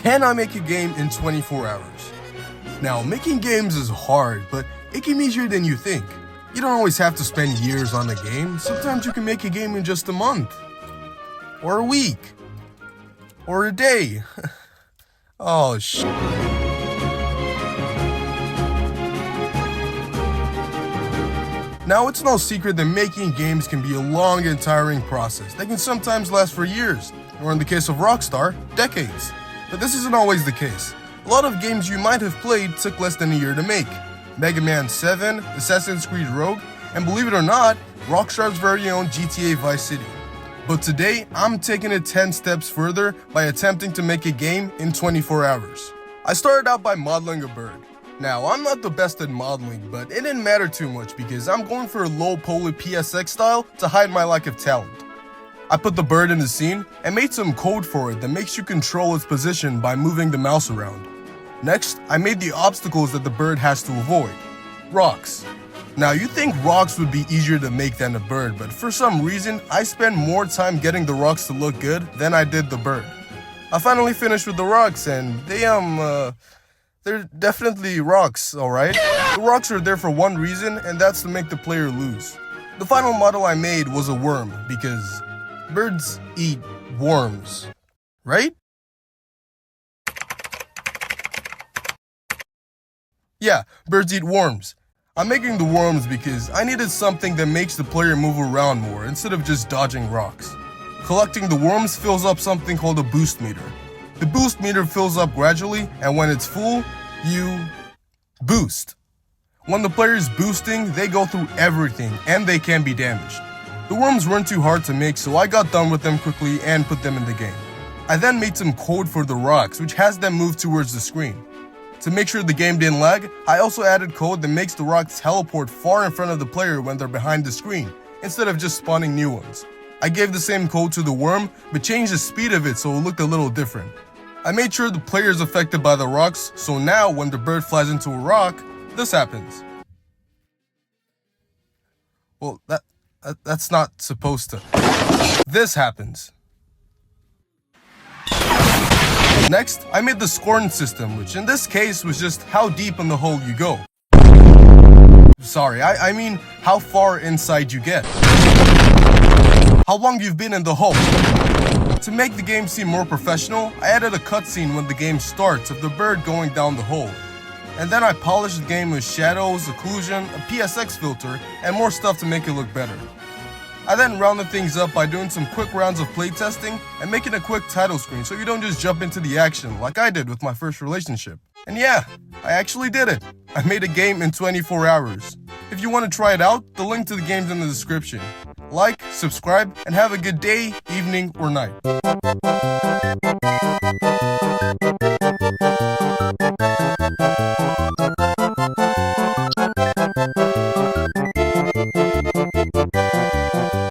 Can I make a game in 24 hours? Now, making games is hard, but it can be easier than you think. You don't always have to spend years on a game. Sometimes you can make a game in just a month, or a week, or a day. Oh, shit. Now, it's no secret that making games can be a long and tiring process that can sometimes last for years, or in the case of Rockstar, decades. But this isn't always the case. A lot of games you might have played took less than a year to make. Mega Man 7, Assassin's Creed Rogue, and believe it or not, Rockstar's very own GTA Vice City. But today, I'm taking it 10 steps further by attempting to make a game in 24 hours. I started out by modeling a bird. Now, I'm not the best at modeling, but it didn't matter too much because I'm going for a low-poly PSX style to hide my lack of talent. I put the bird in the scene and made some code for it that makes you control its position by moving the mouse around. Next, I made the obstacles that the bird has to avoid. Rocks. Now, you'd think rocks would be easier to make than a bird, but for some reason, I spent more time getting the rocks to look good than I did the bird. I finally finished with the rocks and they're definitely rocks, alright? The rocks are there for one reason, and that's to make the player lose. The final model I made was a worm, because birds eat worms, right? Yeah, birds eat worms. I'm making the worms because I needed something that makes the player move around more instead of just dodging rocks. Collecting the worms fills up something called a boost meter. The boost meter fills up gradually, and when it's full, you boost. When the player is boosting, they go through everything, and they can be damaged. The worms weren't too hard to make, so I got done with them quickly and put them in the game. I then made some code for the rocks, which has them move towards the screen. To make sure the game didn't lag, I also added code that makes the rocks teleport far in front of the player when they're behind the screen, instead of just spawning new ones. I gave the same code to the worm, but changed the speed of it so it looked a little different. I made sure the player is affected by the rocks, so now when the bird flies into a rock, this happens. Well, that's not supposed to. This happens. Next, I made the scoring system, which in this case was just how deep in the hole you go. Sorry, I mean how far inside you get. How long you've been in the hole. To make the game seem more professional, I added a cutscene when the game starts of the bird going down the hole. And then I polished the game with shadows, occlusion, a PSX filter, and more stuff to make it look better. I then rounded things up by doing some quick rounds of playtesting and making a quick title screen so you don't just jump into the action like I did with my first relationship. And yeah, I actually did it. I made a game in 24 hours. If you want to try it out, the link to the game's in the description. Like, subscribe, and have a good day, evening, or night.